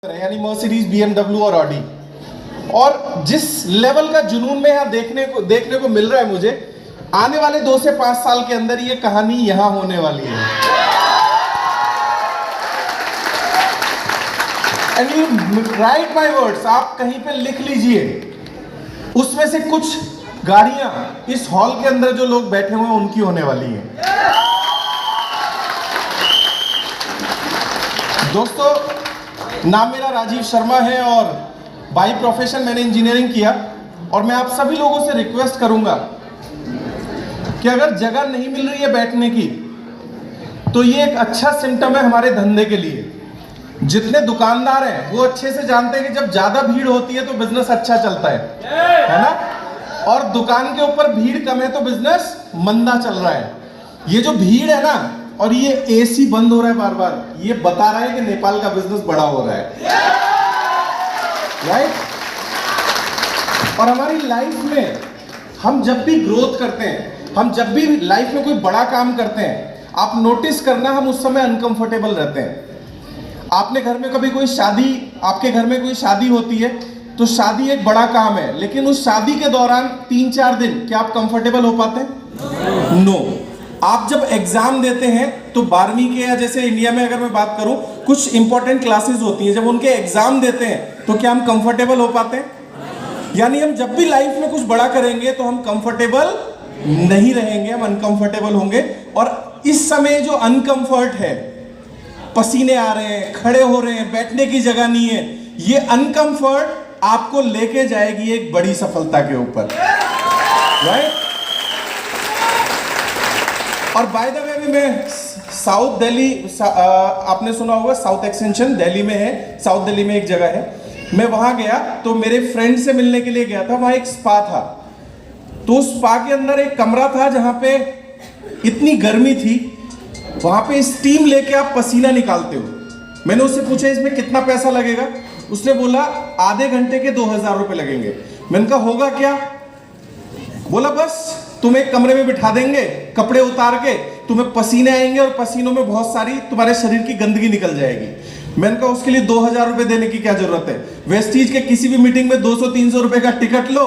यानी Mercedes, BMW और Audi. और जिस लेवल का जुनून में यहाँ देखने को मिल रहा है मुझे, आने वाले 2 से 5 साल के अंदर ये कहानी यहाँ होने वाली है। And you right my words, आप कहीं पे लिख लीजिए, उसमें से कुछ गाड़ियां इस हॉल के अंदर जो लोग बैठे हुए हैं उनकी होने वाली है। दोस्तों, नाम मेरा राजीव शर्मा है और बाई प्रोफेशन मैंने इंजीनियरिंग किया। और मैं आप सभी लोगों से रिक्वेस्ट करूंगा कि अगर जगह नहीं मिल रही है बैठने की, तो ये एक अच्छा सिम्टम है हमारे धंधे के लिए। जितने दुकानदार हैं वो अच्छे से जानते हैं कि जब ज्यादा भीड़ होती है तो बिजनेस अच्छा चलता है ना। और दुकान के ऊपर भीड़ कम है तो बिजनेस मंदा चल रहा है। ये जो भीड़ है ना, और ये एसी बंद हो रहा है बार बार, ये बता रहा है कि नेपाल का बिजनेस बड़ा हो रहा है, राइट। और हमारी लाइफ में हम जब भी ग्रोथ करते हैं, हम जब भी लाइफ में कोई बड़ा काम करते हैं, आप नोटिस करना हम उस समय अनकंफर्टेबल रहते हैं। आपने घर में कभी कोई शादी, आपके घर में कोई शादी होती है तो शादी एक बड़ा काम है, लेकिन उस शादी के दौरान 3-4 दिन क्या आप कंफर्टेबल हो पाते हैं? नो। आप जब एग्जाम देते हैं तो 12वीं के, या जैसे इंडिया में अगर मैं बात करूं, कुछ इंपॉर्टेंट क्लासेस होती हैं, जब उनके एग्जाम देते हैं तो क्या हम कंफर्टेबल हो पाते हैं? यानी हम जब भी लाइफ में कुछ बड़ा करेंगे तो हम कंफर्टेबल नहीं रहेंगे, हम अनकंफर्टेबल होंगे। और इस समय जो अनकंफर्ट है, पसीने आ रहे हैं, खड़े हो रहे हैं, बैठने की जगह नहीं है, ये अनकंफर्ट आपको लेके जाएगी एक बड़ी सफलता के ऊपर, राइट। और बाय द वे भी मैं साउथ दिल्ली, आपने सुना होगा साउथ एक्सटेंशन दिल्ली में है, साउथ दिल्ली में एक जगह है, मैं वहां गया तो मेरे फ्रेंड से मिलने के लिए गया था। वहां एक स्पा था, तो उस स्पा के अंदर एक कमरा था जहां पे इतनी गर्मी थी, वहां पे स्टीम लेके आप पसीना निकालते हो। मैंने उससे पूछा इसमें कितना पैसा लगेगा, उसने बोला आधे घंटे के 2000 रुपए लगेंगे। मैंने कहा होगा क्या? बोला बस तुम्हें एक कमरे में बिठा देंगे, कपड़े उतार के, तुम्हें पसीने आएंगे और पसीनों में बहुत सारी तुम्हारे शरीर की गंदगी निकल जाएगी। मैंने कहा उसके लिए 2000 रुपए देने की क्या जरूरत है? वेस्टीज के किसी भी मीटिंग में 200-300 रुपए का टिकट लो,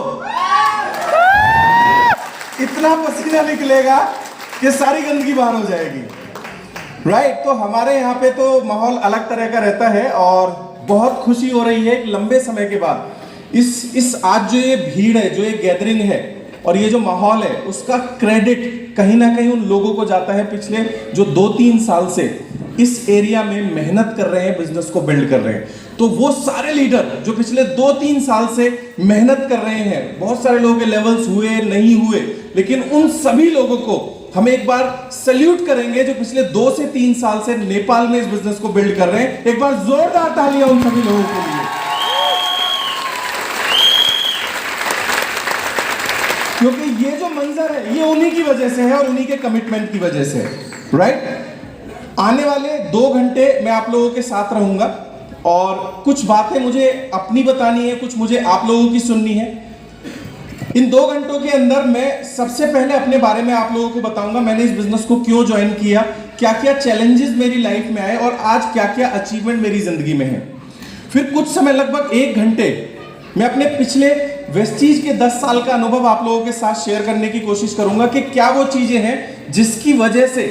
इतना पसीना निकलेगा कि सारी गंदगी बाहर हो जाएगी, राइट। तो हमारे यहाँ पे तो माहौल अलग तरह का रहता है और बहुत खुशी हो रही है लंबे समय के बाद। इस आज जो ये भीड़ है, जो ये गैदरिंग है और ये जो माहौल है, उसका क्रेडिट कहीं ना कहीं उन लोगों को जाता है पिछले जो 2-3 साल से इस एरिया में मेहनत कर रहे हैं, बिजनेस को बिल्ड कर रहे हैं। तो वो सारे लीडर जो पिछले 2-3 साल से मेहनत कर रहे हैं, बहुत सारे लोगों के लेवल्स हुए नहीं हुए, लेकिन उन सभी लोगों को हम एक बार सैल्यूट करेंगे जो पिछले 2 से 3 साल से नेपाल में इस बिजनेस को बिल्ड कर रहे हैं। एक बार जोरदार तालियां उन सभी लोगों के लिए, क्योंकि ये जो मंजर है ये उन्हीं की वजह से है और उन्हीं के कमिटमेंट की वजह से है, राइट। आने वाले 2 घंटे मैं आप लोगों के साथ रहूंगा और कुछ बातें मुझे अपनी बतानी है, कुछ मुझे आप लोगों की सुननी है। इन 2 घंटों के अंदर मैं सबसे पहले अपने बारे में आप लोगों को बताऊंगा, मैंने इस बिजनेस को क्यों ज्वाइन किया, क्या क्या चैलेंजेस मेरी लाइफ में आए और आज क्या क्या अचीवमेंट मेरी जिंदगी में है। फिर कुछ समय, लगभग 1 घंटे, मैं अपने पिछले वेस्टीज के 10 साल का अनुभव आप लोगों के साथ शेयर करने की कोशिश करूंगा कि क्या वो चीजें हैं जिसकी वजह से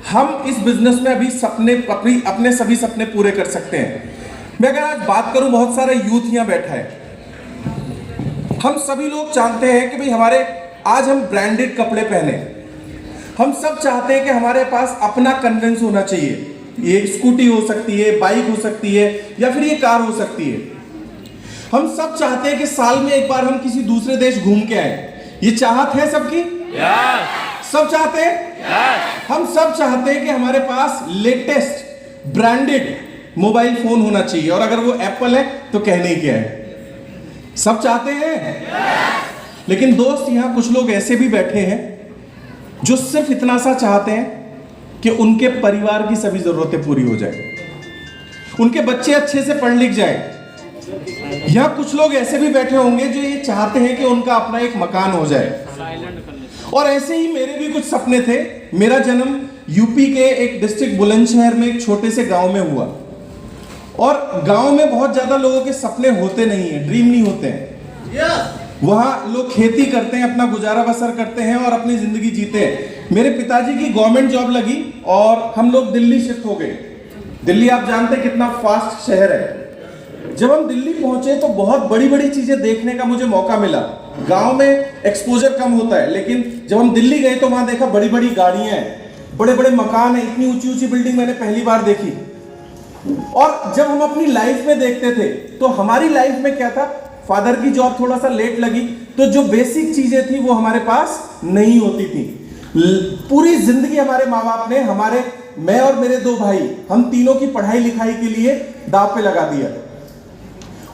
हम इस बिजनेस में अभी अपने सभी सपने पूरे कर सकते हैं। मैं अगर आज बात करूं, बहुत सारा यूथ यहां बैठा है, हम सभी लोग चाहते हैं कि भाई हमारे, आज हम ब्रांडेड कपड़े पहने, हम सब चाहते हैं कि हमारे पास अपना कन्वेंस होना चाहिए। ये स्कूटी हो सकती है, बाइक हो सकती है, या फिर ये कार हो सकती है। हम सब चाहते हैं कि साल में एक बार हम किसी दूसरे देश घूम के आए। ये चाहत है सबकी? सब चाहते हैं। हम सब चाहते हैं कि हमारे पास लेटेस्ट ब्रांडेड मोबाइल फोन होना चाहिए, और अगर वो एप्पल है तो कहने क्या है, सब चाहते हैं। लेकिन दोस्त, यहां कुछ लोग ऐसे भी बैठे हैं जो सिर्फ इतना सा चाहते हैं कि उनके परिवार की सभी जरूरतें पूरी हो जाए, उनके बच्चे अच्छे से पढ़ लिख जाएं। यहां कुछ लोग ऐसे भी बैठे होंगे जो ये चाहते हैं कि उनका अपना एक मकान हो जाए। और ऐसे ही मेरे भी कुछ सपने थे। मेरा जन्म यूपी के एक डिस्ट्रिक्ट बुलंदशहर में एक छोटे से गांव में हुआ, और गांव में बहुत ज्यादा लोगों के सपने होते नहीं है, ड्रीम नहीं होते हैं। वहां लोग खेती करते हैं, अपना गुजारा बसर करते हैं और अपनी जिंदगी जीते हैं। मेरे पिताजी की गवर्नमेंट जॉब लगी और हम लोग दिल्ली शिफ्ट हो गए। दिल्ली आप जानते हैं कितना फास्ट शहर है। जब हम दिल्ली पहुंचे तो बहुत बड़ी बड़ी चीजें देखने का मुझे मौका मिला। गांव में एक्सपोजर कम होता है, लेकिन जब हम दिल्ली गए तो वहां देखा बड़ी बड़ी गाड़ियां हैं, बड़े बड़े मकान हैं, इतनी ऊंची ऊंची बिल्डिंग मैंने पहली बार देखी। और जब हम अपनी लाइफ में देखते थे तो हमारी लाइफ में क्या था, फादर की जॉब थोड़ा सा लेट लगी तो जो बेसिक चीजें थी वो हमारे पास नहीं होती थी। पूरी जिंदगी हमारे माँ बाप ने मैं और मेरे 2 भाई, हम तीनों की पढ़ाई लिखाई के लिए दांव पे लगा दिया।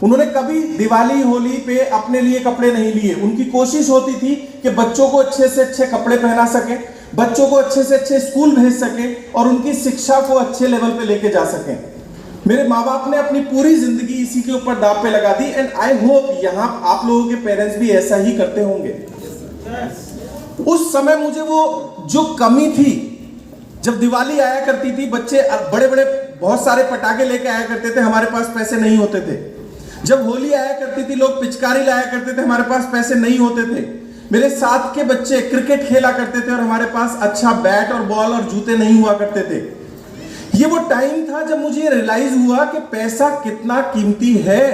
उन्होंने कभी दिवाली होली पे अपने लिए कपड़े नहीं लिए। उनकी कोशिश होती थी कि बच्चों को अच्छे से अच्छे कपड़े पहना सके, बच्चों को अच्छे से अच्छे स्कूल भेज सके और उनकी शिक्षा को अच्छे लेवल पे लेके जा सके। मेरे माँ बाप ने अपनी पूरी जिंदगी इसी के ऊपर दांव पे लगा दी। एंड आई होप यहाँ आप लोगों के पेरेंट्स भी ऐसा ही करते होंगे। उस समय मुझे वो जो कमी थी, जब दिवाली आया करती थी, बच्चे बड़े बड़े बहुत सारे पटाखे लेके आया करते थे, हमारे पास पैसे नहीं होते थे। जब होली आया करती थी लोग पिचकारी लाया करते थे, हमारे पास पैसे नहीं होते थे। मेरे साथ के बच्चे क्रिकेट खेला करते थे और हमारे पास अच्छा बैट और बॉल और जूते नहीं हुआ करते थे। ये वो टाइम था जब मुझे रियलाइज हुआ कि पैसा कितना कीमती है।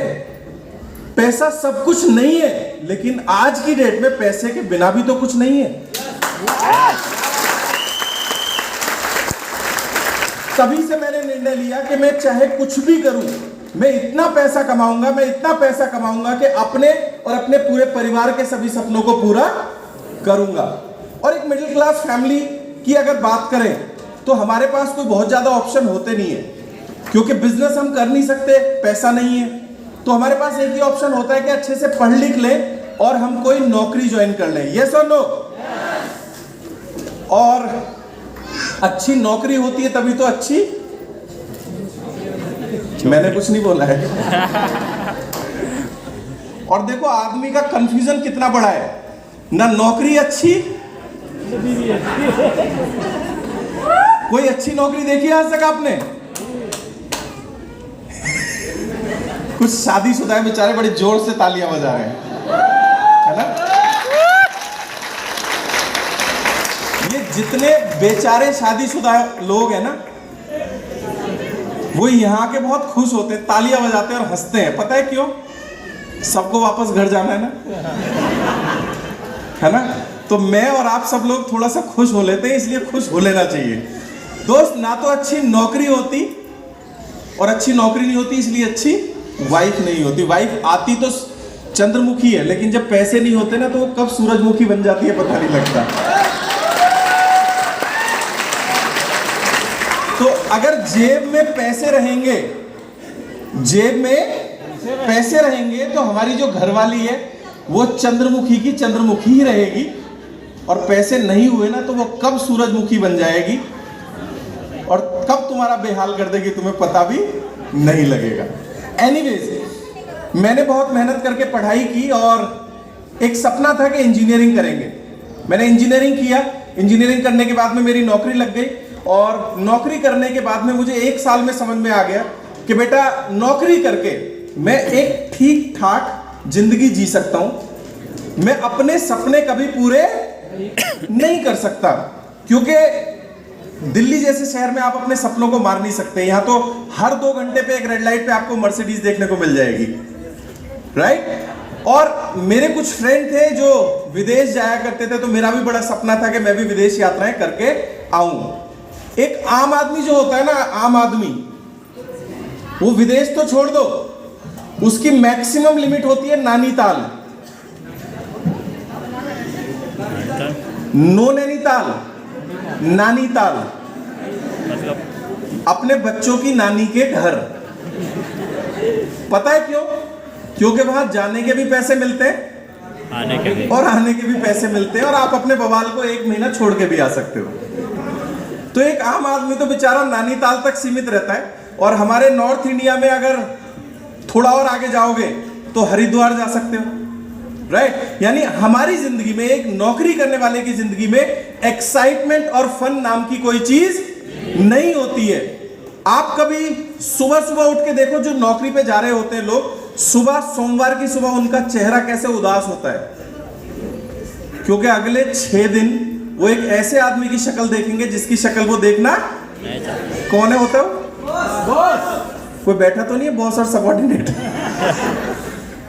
पैसा सब कुछ नहीं है, लेकिन आज की डेट में पैसे के बिना भी तो कुछ नहीं है। तभी से मैंने निर्णय लिया कि मैं चाहे कुछ भी करूं, मैं इतना पैसा कमाऊंगा कि अपने और अपने पूरे परिवार के सभी सपनों को पूरा करूंगा। और एक मिडिल क्लास फैमिली की अगर बात करें तो हमारे पास कोई बहुत ज्यादा ऑप्शन होते नहीं है, क्योंकि बिजनेस हम कर नहीं सकते, पैसा नहीं है। तो हमारे पास एक ही ऑप्शन होता है कि अच्छे से पढ़ लिख लें और हम कोई नौकरी ज्वाइन कर लें। यस और नो? और अच्छी नौकरी होती है तभी तो अच्छी, मैंने कुछ नहीं बोला है। और देखो आदमी का कंफ्यूजन कितना बड़ा है, ना नौकरी अच्छी, कोई अच्छी नौकरी देखी आज तक आपने? कुछ शादीशुदा है बेचारे, बड़े जोर से तालियां बजा रहे हैं, है ना? ये जितने बेचारे शादीशुदा लोग हैं ना, वो यहाँ के बहुत खुश होते हैं, तालियां बजाते हैं और हंसते हैं। पता है क्यों? सबको वापस घर जाना है ना, है ना? तो मैं और आप सब लोग थोड़ा सा खुश हो लेते हैं, इसलिए खुश हो लेना चाहिए। दोस्त, ना तो अच्छी नौकरी होती और अच्छी नौकरी नहीं होती इसलिए अच्छी वाइफ नहीं होती। वाइफ आती तो चंद्रमुखी है, लेकिन जब पैसे नहीं होते ना तो वो कब सूरजमुखी बन जाती है पता नहीं लगता। तो अगर जेब में पैसे रहेंगे तो हमारी जो घरवाली है वो चंद्रमुखी की चंद्रमुखी ही रहेगी, और पैसे नहीं हुए ना तो वो कब सूरजमुखी बन जाएगी और कब तुम्हारा बेहाल कर देगी तुम्हें पता भी नहीं लगेगा। एनीवेज, मैंने बहुत मेहनत करके पढ़ाई की और एक सपना था कि इंजीनियरिंग करेंगे। मैंने इंजीनियरिंग किया। इंजीनियरिंग करने के बाद में मेरी नौकरी लग गई, और नौकरी करने के बाद में मुझे 1 साल में समझ में आ गया कि बेटा नौकरी करके मैं एक ठीक ठाक जिंदगी जी सकता हूं। मैं अपने सपने कभी पूरे नहीं कर सकता, क्योंकि दिल्ली जैसे शहर में आप अपने सपनों को मार नहीं सकते। यहां तो हर 2 घंटे पे एक रेड लाइट पे आपको मर्सिडीज देखने को मिल जाएगी, राइट? और मेरे कुछ फ्रेंड थे जो विदेश जाया करते थे, तो मेरा भी बड़ा सपना था कि मैं भी विदेश यात्राएं करके आऊं। एक आम आदमी जो होता है ना, आम आदमी, वो विदेश तो छोड़ दो, उसकी मैक्सिमम लिमिट होती है नैनीताल। नो नैनीताल, नानीताल, अपने बच्चों की नानी के घर। पता है क्यों? क्योंकि वहां जाने के भी पैसे मिलते हैं और आने के भी पैसे मिलते हैं, और आप अपने बवाल को 1 महीना छोड़ के भी आ सकते हो। तो एक आम आदमी तो बेचारा नैनीताल तक सीमित रहता है, और हमारे नॉर्थ इंडिया में अगर थोड़ा और आगे जाओगे तो हरिद्वार जा सकते हो, राइट? यानी हमारी जिंदगी में, एक नौकरी करने वाले की जिंदगी में एक्साइटमेंट और फन नाम की कोई चीज नहीं होती है। आप कभी सुबह सुबह उठ के देखो, जो नौकरी पे जा रहे होते हैं लोग, सुबह सोमवार की सुबह उनका चेहरा कैसे उदास होता है, क्योंकि अगले 6 दिन वो एक ऐसे आदमी की शक्ल देखेंगे जिसकी शक्ल वो देखना। कौन है होता है? बॉस। कोई बैठा तो नहीं है? बॉस और सबऑर्डिनेट।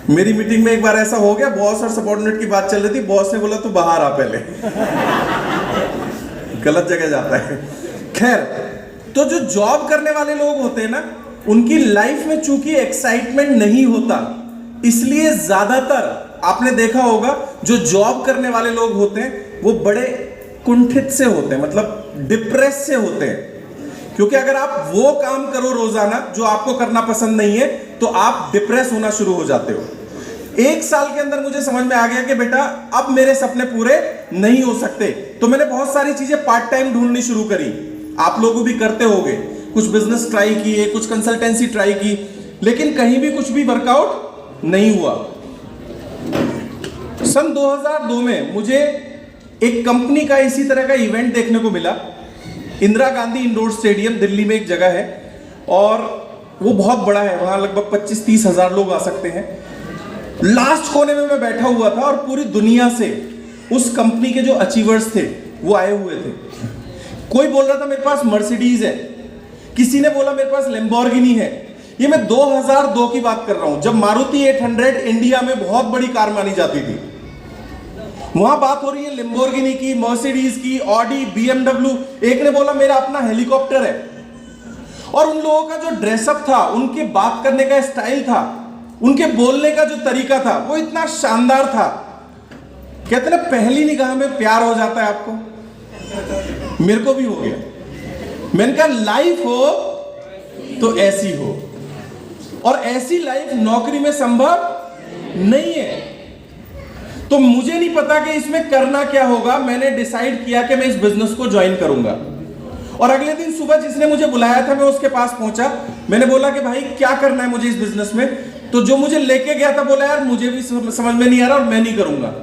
मेरी मीटिंग में एक बार ऐसा हो गया, बॉस और सबऑर्डिनेट की बात चल रही थी, बॉस ने बोला तू बाहर आ पहले। गलत जगह जाता है। खैर, तो जो जॉब करने वाले लोग होते हैं ना, उनकी लाइफ में चूंकि एक्साइटमेंट नहीं होता, इसलिए ज्यादातर आपने देखा होगा जो जॉब करने वाले लोग होते हैं वो बड़े कुंठित से होते हैं, मतलब डिप्रेस से होते हैं। क्योंकि अगर आप वो काम करो रोजाना जो आपको करना पसंद नहीं है, तो आप डिप्रेस होना शुरू हो जाते हो। 1 साल के अंदर मुझे समझ में आ गया कि बेटा अब मेरे सपने पूरे नहीं हो सकते, तो मैंने बहुत सारी चीजें पार्ट टाइम ढूंढनी शुरू करी। आप लोग भी करते होंगे, कुछ बिजनेस ट्राई किए, कुछ कंसल्टेंसी ट्राई की, लेकिन कहीं भी कुछ भी वर्कआउट नहीं हुआ। सन 2002 में मुझे एक कंपनी का इसी तरह का इवेंट देखने को मिला। इंदिरा गांधी इंडोर स्टेडियम दिल्ली में एक जगह है, और वो बहुत बड़ा है, वहां लगभग 25-30 हजार लोग आ सकते हैं। लास्ट कोने में मैं बैठा हुआ था और पूरी दुनिया से उस कंपनी के जो अचीवर्स थे वो आए हुए थे। कोई बोल रहा था मेरे पास मर्सिडीज है, किसी ने बोला मेरे पास लैम्बोर्गिनी है। ये मैं 2002 की बात कर रहा हूं, जब मारुति 800 इंडिया में बहुत बड़ी कार मानी जाती थी। वहां बात हो रही है लैम्बोर्गिनी की, मर्सिडीज की, ऑडी, BMW। एक ने बोला मेरा अपना हेलीकॉप्टर है। और उन लोगों का जो ड्रेसअप था, उनके बात करने का स्टाइल था, उनके बोलने का जो तरीका था, वो इतना शानदार था। कहते ना पहली निगाह में प्यार हो जाता है आपको। मेरे को भी हो गया। मैंने कहा लाइफ हो तो ऐसी हो, और ऐसी लाइफ नौकरी में संभव नहीं है। तो मुझे नहीं पता कि इसमें करना क्या होगा। मैंने डिसाइड किया कि मैं इस बिजनेस को ज्वाइन करूंगा। और अगले दिन सुबह जिसने मुझे बुलाया था, मैं उसके पास पहुंचा। मैंने बोला कि भाई क्या करना है मुझे इस बिजनेस में। तो जो मुझे लेके गया था बोला यार मुझे भी समझ में नहीं आ रहा और मैं नहीं करूंगा।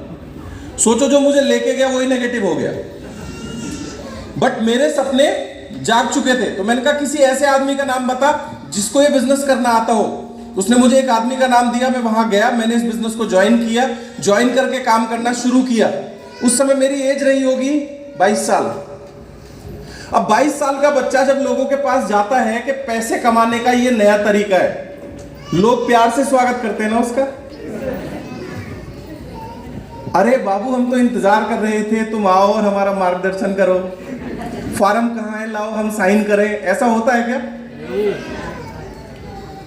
सोचो जो मुझे लेके गया वही नेगेटिव हो गया। बट मेरे सपने जाग चुके थे। तो मैंने कहा किसी ऐसे आदमी का नाम बता जिसको ये बिजनेस करना आता हो। उसने मुझे एक आदमी का नाम दिया, मैं वहां गया, मैंने इस बिजनेस को ज्वाइन किया। ज्वाइन करके काम करना शुरू किया। उस समय मेरी एज रही होगी 22 साल। अब 22 साल का बच्चा जब लोगों के पास जाता है कि पैसे कमाने का ये नया तरीका है, लोग प्यार से स्वागत करते हैं ना उसका। अरे बाबू हम तो इंतजार कर रहे थे, तुम आओ और हमारा मार्गदर्शन करो। फॉर्म कहाँ है, लाओ हम साइन करें। ऐसा होता है क्या?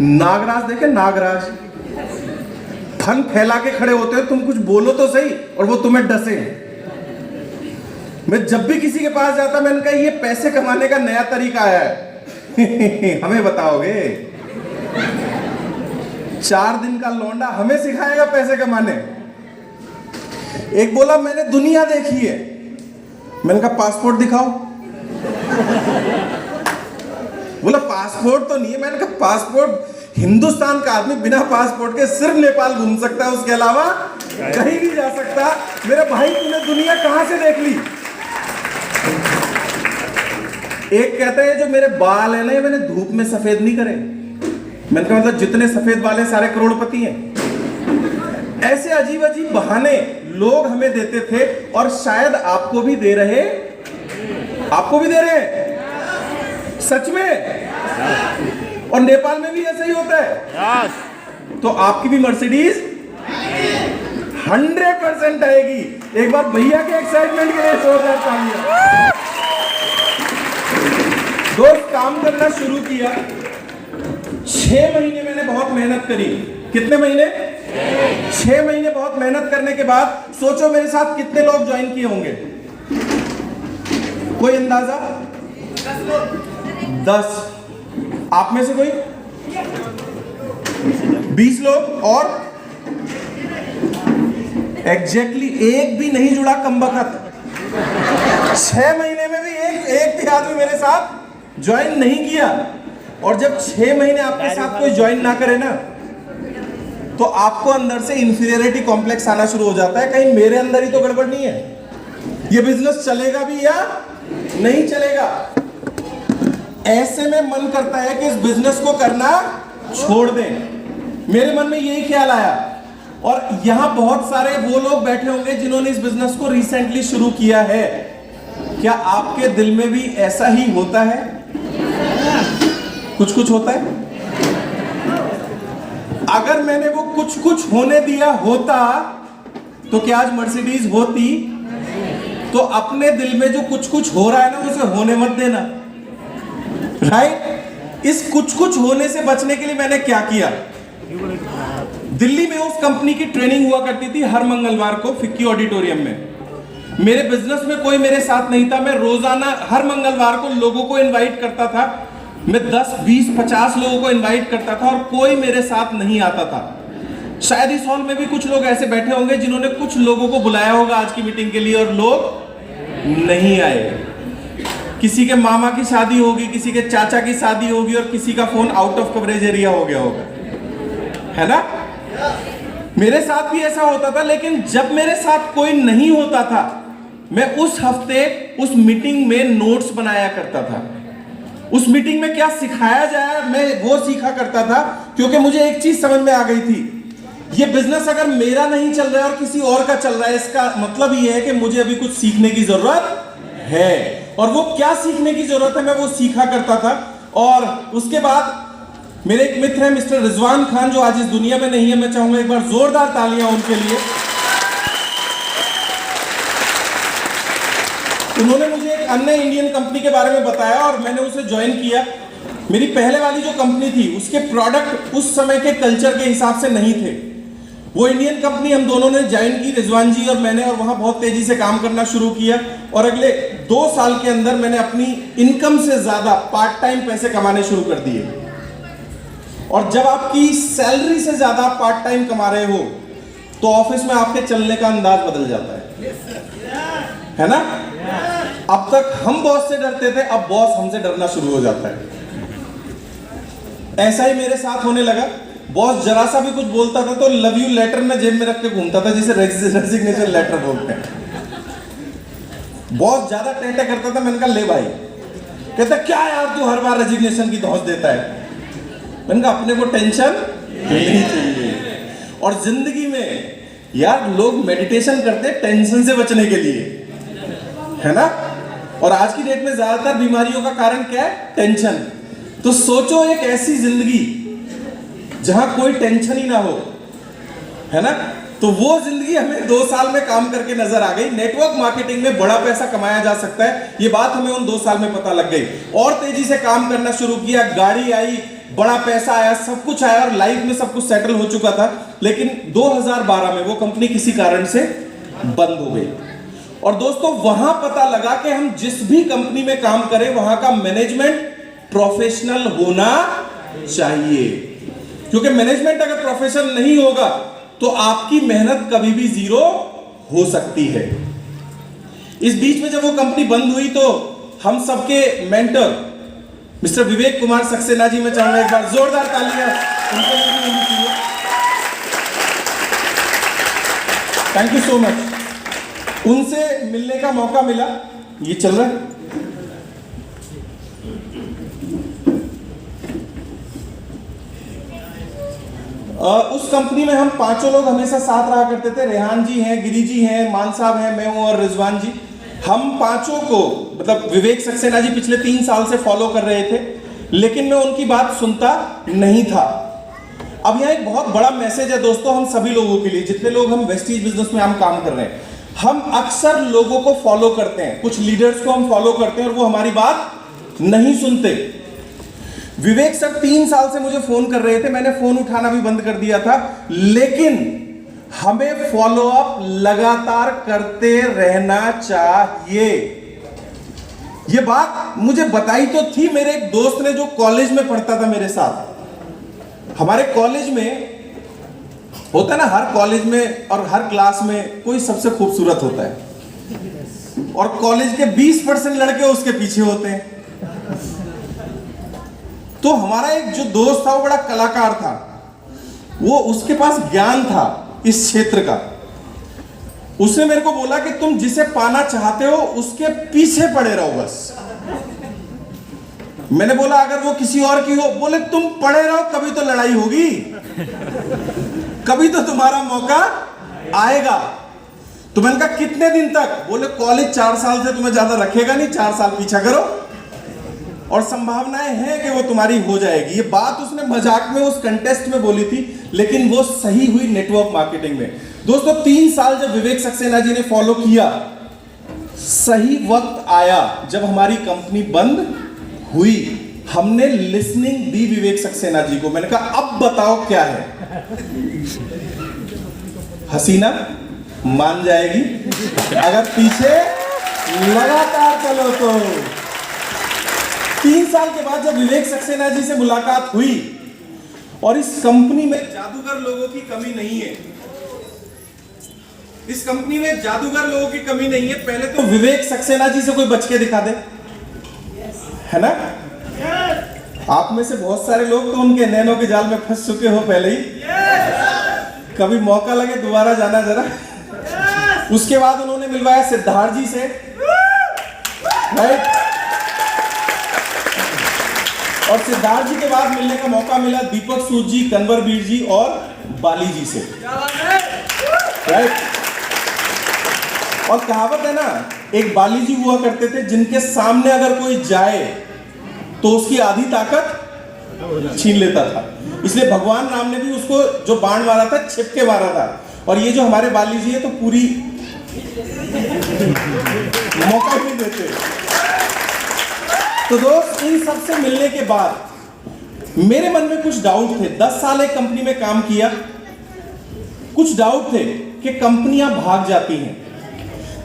नागराज देखे, नागराज फन फैला के खड़े होते हो, तुम कुछ बोलो तो सही और वो तुम्हें डसे। मैं जब भी किसी के पास जाता मैंने कहा ये पैसे कमाने का नया तरीका आया है। हमें बताओगे? 4 दिन का लौंडा हमें सिखाएगा पैसे कमाने? एक बोला मैंने दुनिया देखी है। मैंने कहा पासपोर्ट दिखाओ। बोला पासपोर्ट तो नहीं है। मैंने कहा पासपोर्ट, हिंदुस्तान का आदमी बिना पासपोर्ट के सिर्फ नेपाल घूम सकता है, उसके अलावा कहीं नहीं जा सकता। मेरे भाई तूने दुनिया कहां से देख ली? एक कहता है जो मेरे बाल है ना ये मैंने धूप में सफेद नहीं करे। मैंने कहा मतलब जितने सफेद वाले सारे करोड़पति हैं। ऐसे अजीब अजीब बहाने लोग हमें देते थे, और शायद आपको भी दे रहे हैं सच में। और नेपाल में भी ऐसा ही होता है। तो आपकी भी मर्सिडीज 100% आएगी। एक बार भैया के एक्साइटमेंट के लिए जोरदार तालियां। दोस्त काम करना शुरू किया। 6 महीने मैंने बहुत मेहनत करी। कितने महीने? 6 महीने बहुत मेहनत करने के बाद सोचो मेरे साथ कितने लोग ज्वाइन किए होंगे? कोई अंदाजा? 10। आप में से कोई? 20 लोग। और एग्जैक्टली एक भी नहीं जुड़ा कमबख्त। 6 महीने में भी एक भी आदमी मेरे साथ ज्वाइन नहीं किया। और जब 6 महीने आपके साथ कोई ज्वाइन ना करे ना, तो आपको अंदर से इंफीरियरिटी कॉम्प्लेक्स आना शुरू हो जाता है। कहीं मेरे अंदर ही तो गड़बड़ नहीं है, ये बिजनेस चलेगा भी या नहीं चलेगा। ऐसे में मन करता है कि इस बिजनेस को करना छोड़ दें। मेरे मन में यही ख्याल आया। और यहां बहुत सारे वो लोग बैठे होंगे जिन्होंने इस बिजनेस को रिसेंटली शुरू किया है। क्या आपके दिल में भी ऐसा ही होता है? कुछ कुछ होता है। अगर मैंने वो कुछ कुछ होने दिया होता तो क्या आज मर्सिडीज होती? तो अपने दिल में जो कुछ कुछ हो रहा है ना, उसे होने मत देना, राइट? इस कुछ कुछ होने से बचने के लिए मैंने क्या किया? दिल्ली में उस कंपनी की ट्रेनिंग हुआ करती थी हर मंगलवार को फिक्की ऑडिटोरियम में। मेरे बिजनेस में कोई मेरे साथ नहीं था। मैं रोजाना हर मंगलवार को लोगों को इनवाइट करता था। मैं 10, 20, 50 लोगों को इनवाइट करता था और कोई मेरे साथ नहीं आता था। शायद इस हॉल में भी कुछ लोग ऐसे बैठे होंगे जिन्होंने कुछ लोगों को बुलाया होगा आज की मीटिंग के लिए और लोग नहीं आए। किसी के मामा की शादी होगी, किसी के चाचा की शादी होगी और किसी का phone out of coverage area हो गया होगा, है ना? मेरे साथ भी ऐसा होता था। लेकिन जब मेरे साथ कोई नहीं होता था, मैं उस हफ्ते उस मीटिंग में नोट्स बनाया करता था। उस मीटिंग में क्या सिखाया जाए मैं वो सीखा करता था, क्योंकि मुझे एक चीज समझ में आ गई थी, ये बिजनेस अगर मेरा नहीं चल रहा है और किसी और का चल रहा है, इसका मतलब ये है कि मुझे अभी कुछ सीखने की जरूरत है। और वो क्या सीखने की जरूरत है, मैं वो सीखा करता था। और उसके बाद मेरे एक मित्र हैं मिस्टर रिजवान खान, जो आज इस दुनिया में नहीं है। मैं चाहूंगा एक बार जोरदार तालियां उनके लिए। उन्होंने मुझे एक अन्य इंडियन कंपनी के बारे में बताया और मैंने उसे ज्वाइन किया। मेरी पहले वाली जो कंपनी थी उसके प्रोडक्ट उस समय के कल्चर के हिसाब से नहीं थे। वो इंडियन कंपनी हम दोनों ने ज्वाइन की, रिजवान जी और मैंने, और वहां बहुत तेजी से काम करना शुरू किया। और अगले 2 साल के अंदर मैंने अपनी इनकम से ज्यादा पार्ट टाइम पैसे कमाने शुरू कर दिए। और जब आपकी सैलरी से ज्यादा पार्ट टाइम कमा रहे हो तो ऑफिस में आपके चलने का अंदाज बदल जाता है ना? अब तक हम बॉस से डरते थे, अब बॉस हमसे डरना शुरू हो जाता है। ऐसा ही मेरे साथ होने लगा। बॉस जरा सा भी कुछ बोलता था तो लव यू लेटर में जेब में रख के घूमता था, जिसे रेजिग्नेशन लेटर बोलते हैं। बॉस ज्यादा टेंटे करता था, मैंने कहा ले भाई। कहता क्या यार तू हर बार रेजिग्नेशन की धौंस देता है। मैंने कहा अपने को टेंशन नहीं चाहिए। और जिंदगी में यार लोग मेडिटेशन करते हैं टेंशन से बचने के लिए, है ना? और आज की डेट में ज्यादातर बीमारियों का कारण क्या है? टेंशन। तो सोचो एक ऐसी जिंदगी जहां कोई टेंशन ही ना हो, है ना? तो वो जिंदगी हमें 2 साल में काम करके नजर आ गई। नेटवर्क मार्केटिंग में बड़ा पैसा कमाया जा सकता है, ये बात हमें उन 2 साल में पता लग गई। और तेजी से काम करना शुरू किया, गाड़ी आई, बड़ा पैसा आया, सब कुछ आया और लाइफ में सब कुछ सेटल हो चुका था। लेकिन 2012 में वो कंपनी किसी कारण से बंद हो गई। और दोस्तों वहां पता लगा कि हम जिस भी कंपनी में काम करें वहां का मैनेजमेंट प्रोफेशनल होना चाहिए। क्योंकि मैनेजमेंट अगर प्रोफेशनल नहीं होगा तो आपकी मेहनत कभी भी जीरो हो सकती है। इस बीच में जब वो कंपनी बंद हुई तो हम सबके मेंटर मिस्टर विवेक कुमार सक्सेना जी, मैं चाहूंगा एक बार जोरदार तालियां उनके लिए भी होनी चाहिए। Thank you so much. उनसे मिलने का मौका मिला। ये चल रहा है। उस कंपनी में हम 5 लोग हमेशा साथ रहा करते थे। रेहान जी हैं, गिरी जी हैं, मान साहब हैं, मैं हूं और रिजवान जी। हम 5 को, मतलब विवेक सक्सेना जी पिछले 3 साल से फॉलो कर रहे थे, लेकिन मैं उनकी बात सुनता नहीं था। अब यहाँ एक बहुत बड़ा मैसेज है दोस्तों हम सभी लोगों के लिए, जितने लोग हम वेस्टीज बिजनेस में हम काम कर रहे हैं। हम अक्सर लोगों को फॉलो करते हैं, कुछ लीडर्स को हम फॉलो करते हैं और वो हमारी बात नहीं सुनते। विवेक सर 3 साल से मुझे फोन कर रहे थे, मैंने फोन उठाना भी बंद कर दिया था, लेकिन हमें फॉलो अप लगातार करते रहना चाहिए। ये बात मुझे बताई तो थी मेरे एक दोस्त ने जो कॉलेज में पढ़ता था मेरे साथ। हमारे कॉलेज में होता है ना, हर कॉलेज में और हर क्लास में कोई सबसे खूबसूरत होता है और कॉलेज के 20% लड़के उसके पीछे होते हैं। तो हमारा एक जो दोस्त था वो बड़ा कलाकार था, वो उसके पास ज्ञान था इस क्षेत्र का। उसने मेरे को बोला कि तुम जिसे पाना चाहते हो उसके पीछे पड़े रहो बस। मैंने बोला अगर वो किसी और की हो, बोले तुम पढ़े रहो, कभी तो लड़ाई होगी, कभी तो तुम्हारा मौका आएगा। तो मैंने कहा कितने दिन तक? बोले कॉलेज 4 साल से तुम्हें ज्यादा रखेगा नहीं, 4 साल पीछा करो और संभावनाएं हैं कि वो तुम्हारी हो जाएगी। ये बात उसने मजाक में उस कंटेस्ट में बोली थी, लेकिन वो सही हुई नेटवर्क मार्केटिंग में। दोस्तों 3 साल जब विवेक सक्सेना जी ने फॉलो किया, सही वक्त आया जब हमारी कंपनी बंद हुई, हमने लिसनिंग दी विवेक सक्सेना जी को। मैंने कहा अब बताओ क्या है। हसीना मान जाएगी अगर पीछे लगातार चलो तो। 3 साल के बाद जब विवेक सक्सेना जी से मुलाकात हुई, और इस कंपनी में जादूगर लोगों की कमी नहीं है, इस कंपनी में जादूगर लोगों की कमी नहीं है। पहले तो विवेक सक्सेना जी से कोई बच के दिखा दे, है ना? आप में से बहुत सारे लोग तो उनके नैनों के जाल में फंस चुके हो पहले ही। कभी मौका लगे दोबारा जाना जरा। उसके बाद उन्होंने मिलवाया सिद्धार्थ जी से, राइट? और सिद्धार्थ जी के बाद मिलने का मौका मिला दीपक सूद जी, कन्वर बीर जी और बाली जी से, राइट? और कहावत है ना, एक बाली जी हुआ करते थे जिनके सामने अगर कोई जाए तो उसकी आधी ताकत छीन लेता था। इसलिए भगवान राम ने भी उसको जो बाण मारा था छिप के मारा था। और ये जो हमारे बाली जी है तो पूरी मौका ही नहीं देते। तो दोस्त इन सब से मिलने के बाद मेरे मन में कुछ डाउट थे। 10 साल एक कंपनी में काम किया, कुछ डाउट थे कि कंपनियां भाग जाती हैं,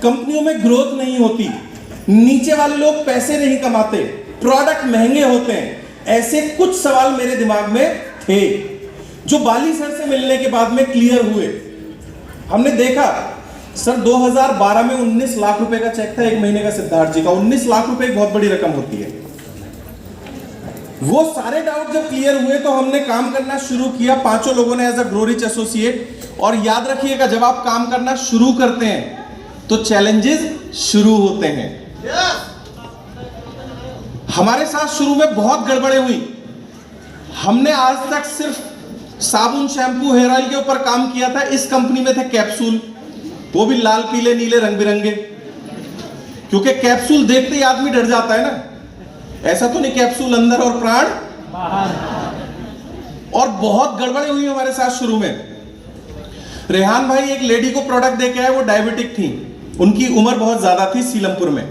कंपनियों में ग्रोथ नहीं होती, नीचे वाले लोग पैसे नहीं कमाते, प्रोडक्ट महंगे होते हैं। ऐसे कुछ सवाल मेरे दिमाग में थे जो बाली सर से मिलने के बाद में क्लियर हुए। हमने देखा सर 2012 में 19 लाख रुपए का चेक था एक महीने का सिद्धार्थ जी का। 19 लाख रुपए एक बहुत बड़ी रकम होती है। वो सारे डाउट जब क्लियर हुए तो हमने काम करना शुरू किया, 5 लोगों ने as a grow rich associate. और याद रखिएगा जब आप काम करना शुरू करते हैं तो चैलेंजेस शुरू होते हैं। हमारे साथ शुरू में बहुत गड़बड़े हुई। हमने आज तक सिर्फ साबुन, शैम्पू, हेयर ऑयल के ऊपर काम किया था। इस कंपनी में थे कैप्सूल, वो भी लाल पीले नीले रंग बिरंगे, क्योंकि कैप्सूल देखते ही आदमी डर जाता है ना। ऐसा तो नहीं कैप्सूल अंदर और प्राण बाहर। और बहुत गड़बड़े हुई हमारे साथ शुरू में। रेहान भाई एक लेडी को प्रोडक्ट दे के आए, वो डायबिटिक थी, उनकी उम्र बहुत ज्यादा थी सीलमपुर में।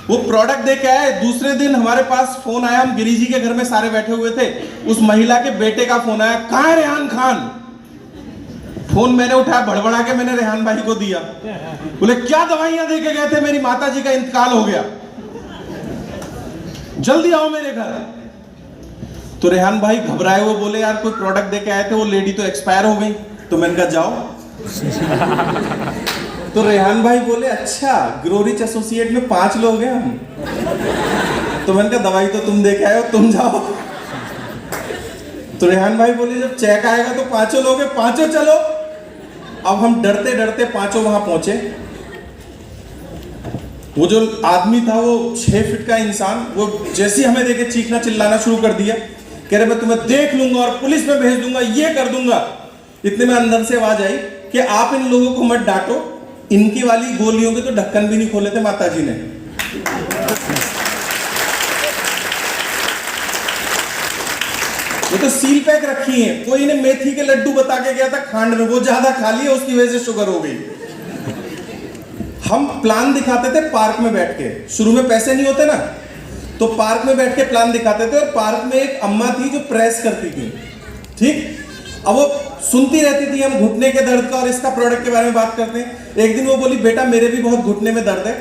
वो प्रोडक्ट दे के आए, दूसरे दिन हमारे पास फोन आया, हम गिरी जी के घर में सारे बैठे हुए थे, उस महिला के बेटे का फोन आया, कहां है रेहान खान? फोन मैंने उठाया, भड़बड़ा के मैंने रेहान भाई को दिया। बोले क्या दवाइयां दे के गए थे? मेरी माता जी का इंतकाल हो गया, जल्दी आओ मेरे घर। तो रेहान भाई घबराए हुए बोले यार कोई प्रोडक्ट दे के आए थे, वो लेडी तो एक्सपायर हो गई। तो मैंने कहा जाओ। तो रेहान भाई बोले अच्छा ग्रो रिच एसोसिएट में 5 लोग हैं हम। तो मैंने कहा दवाई तो तुम दे के आए हो, तुम जाओ। तो रेहान भाई बोले जब चेक आएगा तो 5 लोग हैं, 5 चलो। अब हम डरते डरते 5 वहां पहुंचे। वो जो आदमी था वो 6 फीट का इंसान, वो जैसे हमें देखे चीखना चिल्लाना शुरू कर दिया, कह रहे मैं तुम्हें देख लूंगा और पुलिस में भेज दूंगा, ये कर दूंगा। इतने में अंदर से आवाज आई कि आप इन लोगों को मत डांटो, इनकी वाली गोलियों के तो ढक्कन भी नहीं खोले थे माता जी ने। वो तो सील पैक रखी है। कोई ने मेथी के लड्डू बता के गया था खांड में, वो ज्यादा खा लिया, उसकी वजह से शुगर हो गई। हम प्लान दिखाते थे पार्क में बैठ के, शुरू में पैसे नहीं होते ना, तो पार्क में बैठ के प्लान दिखाते थे। और पार्क में एक अम्मा थी जो प्रेस करती थी, ठीक। अब वो सुनती रहती थी हम घुटने के दर्द का और इसका प्रोडक्ट के बारे में बात करते हैं। एक दिन वो बोली बेटा मेरे भी बहुत घुटने में दर्द है,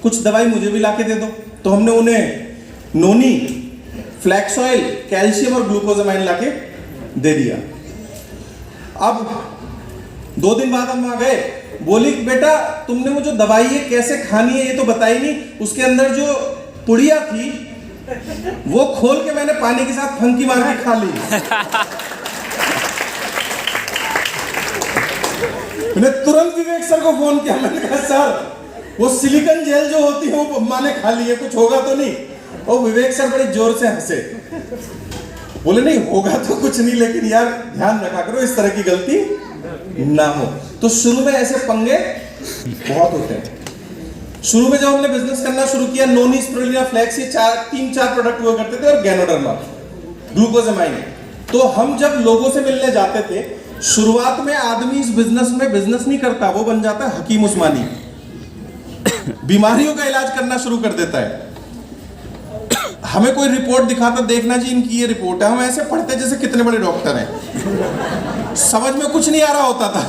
कुछ दवाई मुझे भी लाके दे दो। तो हमने उन्हें नोनी, फ्लैक्स ऑयल, कैल्शियम और ग्लूकोजामाइन लाके दे दिया। अब 2 दिन बाद हम आ गए, बोली बेटा तुमने वो जो दवाई है कैसे खानी है ये तो बताई नहीं, उसके अंदर जो पुड़िया थी वो खोल के मैंने पानी के साथ फंकी मार के खा ली। मैंने तुरंत विवेक सर को फोन किया, मैंने कहा सर वो सिलिकॉन जेल जो होती है वो अम्मा ने खा ली है, कुछ होगा तो नहीं? और विवेक सर बड़ी जोर से हंसे, बोले नहीं होगा तो कुछ नहीं, लेकिन यार ध्यान रखा करो इस तरह की गलती ना हो। तो शुरू में ऐसे पंगे बहुत होते हैं। शुरू में जब हमने बिजनेस करना शुरू किया, नोनी, स्पिरुलिना, फ्लेक्स, ये 3-4 प्रोडक्ट हुआ करते थे और गैनोडर्मा, ग्लूकोजामाइन। तो हम जब लोगों से मिलने जाते थे, शुरुआत में आदमी इस बिजनेस में बिजनेस नहीं करता, वो बन जाता है हकीम उस्मानी, बीमारियों का इलाज करना शुरू कर देता है। हमें कोई रिपोर्ट दिखाता, देखना जी इनकी ये रिपोर्ट है, हम ऐसे पढ़ते जैसे कितने बड़े डॉक्टर हैं, समझ में कुछ नहीं आ रहा होता था।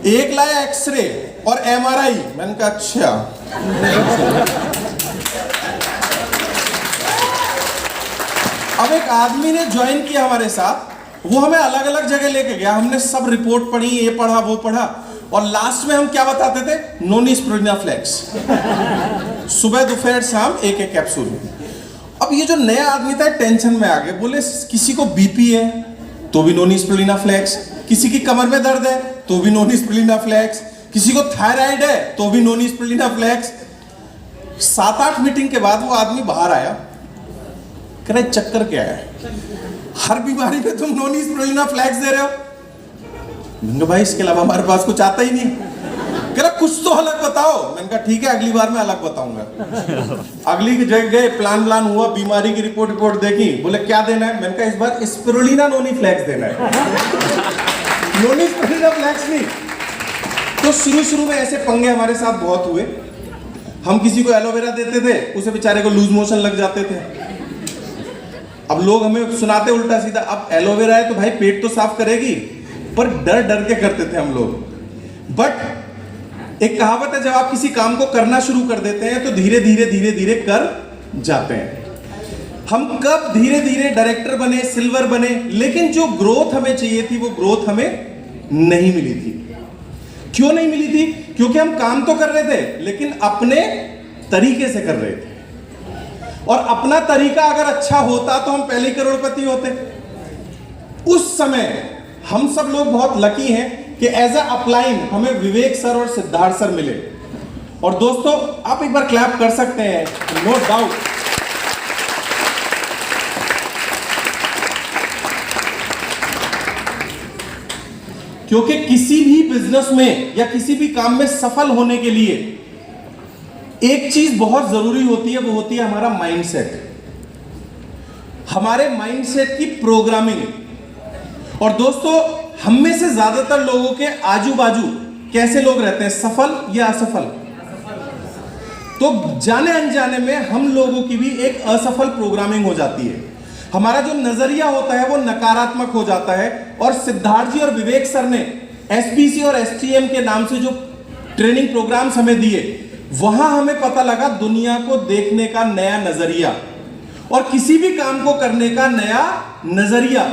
एक लाया एक्सरे और एमआरआई, मैंने कहा अच्छा। अब एक आदमी ने ज्वाइन किया हमारे साथ, वो हमें अलग अलग जगह लेके गया, हमने सब रिपोर्ट पढ़ी, ये पढ़ा वो पढ़ा, और लास्ट में हम क्या बताते थे, नोनी, स्पिरुलिना, फ्लेक्स, सुबह दोपहर शाम एक एक कैप्सूल। अब ये जो नया आदमी था टेंशन में आ गया, बोले किसी को बीपी है तो भी नोनी, स्पिरुलिना, फ्लेक्स, किसी की कमर में दर्द है तो भी नोनी, स्पिरुलिना, फ्लेक्स, किसी को थायराइड है तो भी नोनी, स्पिरुलिना, फ्लेक्स। 7-8 मीटिंग के बाद वो आदमी बाहर आया, कह रहे चक्कर क्या है, हर बीमारी में तुम नोनी, स्पिरुलिना, फ्लेक्स दे रहे हो। मैंने कहा भाई इसके अलावा हमारे पास कुछ आता ही नहीं। कह रहा कुछ तो अलग बताओ। मैंने कहा ठीक है अगली बार मैं अलग बताऊंगा। अगली जगह गए, प्लान हुआ, बीमारी की रिपोर्ट देखी, बोले क्या देना है, मैंने कहा इस बार स्पिरुलिना नोनी फ्लेक्स देना है, नोनी स्पिरुलिना फ्लेक्स नहीं। तो शुरू में ऐसे पंगे हमारे साथ बहुत हुए। हम किसी को एलोवेरा देते थे, उसे बेचारे को लूज मोशन लग जाते थे। अब लोग हमें सुनाते उल्टा सीधा, अब एलोवेरा है तो भाई पेट तो साफ करेगी, पर डर के करते थे हम लोग। बट एक कहावत है, जब आप किसी काम को करना शुरू कर देते हैं तो धीरे धीरे कर जाते हैं। हम कब धीरे धीरे डायरेक्टर बने, सिल्वर बने, लेकिन जो ग्रोथ हमें चाहिए थी वो ग्रोथ हमें नहीं मिली थी। क्यों नहीं मिली थी? क्योंकि हम काम तो कर रहे थे लेकिन अपने तरीके से कर रहे थे, और अपना तरीका अगर अच्छा होता तो हम पहले करोड़पति होते। उस समय हम सब लोग बहुत लकी हैं कि एज अ अपलाइन हमें विवेक सर और सिद्धार्थ सर मिले। और दोस्तों आप एक बार क्लैप कर सकते हैं, नो डाउट। क्योंकि किसी भी बिजनेस में या किसी भी काम में सफल होने के लिए एक चीज बहुत जरूरी होती है, वो होती है हमारा माइंडसेट, हमारे माइंडसेट की प्रोग्रामिंग। और दोस्तों हम में से ज्यादातर लोगों के आजू बाजू कैसे लोग रहते हैं, सफल या असफल? तो जाने अनजाने में हम लोगों की भी एक असफल प्रोग्रामिंग हो जाती है। हमारा जो नजरिया होता है वो नकारात्मक हो जाता है। और सिद्धार्थ जी और विवेक सर ने एसपीसी और एसटीएम के नाम से जो ट्रेनिंग प्रोग्राम्स हमें दिए, वहां हमें पता लगा दुनिया को देखने का नया नजरिया और किसी भी काम को करने का नया नजरिया।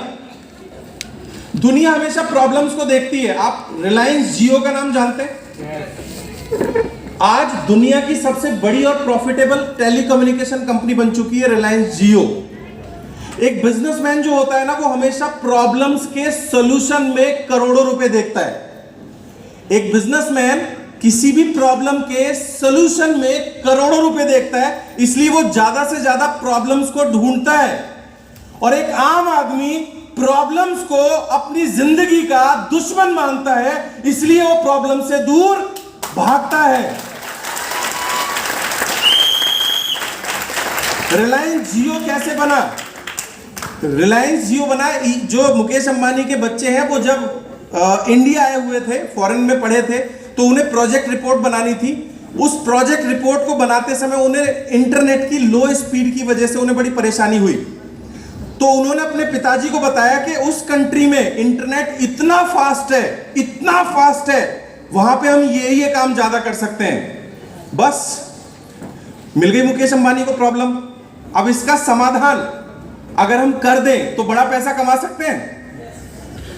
दुनिया हमेशा प्रॉब्लम्स को देखती है। आप रिलायंस जियो का नाम जानते हैं? आज दुनिया की सबसे बड़ी और प्रॉफिटेबल टेलीकम्युनिकेशन कंपनी बन चुकी है रिलायंस जियो। एक बिजनेसमैन जो होता है ना, वो हमेशा प्रॉब्लम्स के सॉल्यूशन में करोड़ों रुपए देखता है। एक बिजनेसमैन किसी भी प्रॉब्लम के सॉल्यूशन में करोड़ों रुपए देखता है, इसलिए वो ज्यादा से ज्यादा प्रॉब्लम्स को ढूंढता है। और एक आम आदमी प्रॉब्लम्स को अपनी जिंदगी का दुश्मन मानता है, इसलिए वो प्रॉब्लम से दूर भागता है। रिलायंस जियो कैसे बना? रिलायंस जियो बना, जो मुकेश अंबानी के बच्चे हैं वो जब इंडिया आए हुए थे, फॉरेन में पढ़े थे, तो उन्हें प्रोजेक्ट रिपोर्ट बनानी थी। उस प्रोजेक्ट रिपोर्ट को बनाते समय उन्हें इंटरनेट की लो स्पीड की वजह से उन्हें बड़ी परेशानी हुई। तो उन्होंने अपने पिताजी को बताया कि उस कंट्री में इंटरनेट इतना फास्ट है, वहां पे हम ये काम ज्यादा कर सकते हैं। बस मिल गई मुकेश अंबानी को प्रॉब्लम। अब इसका समाधान अगर हम कर दें तो बड़ा पैसा कमा सकते हैं।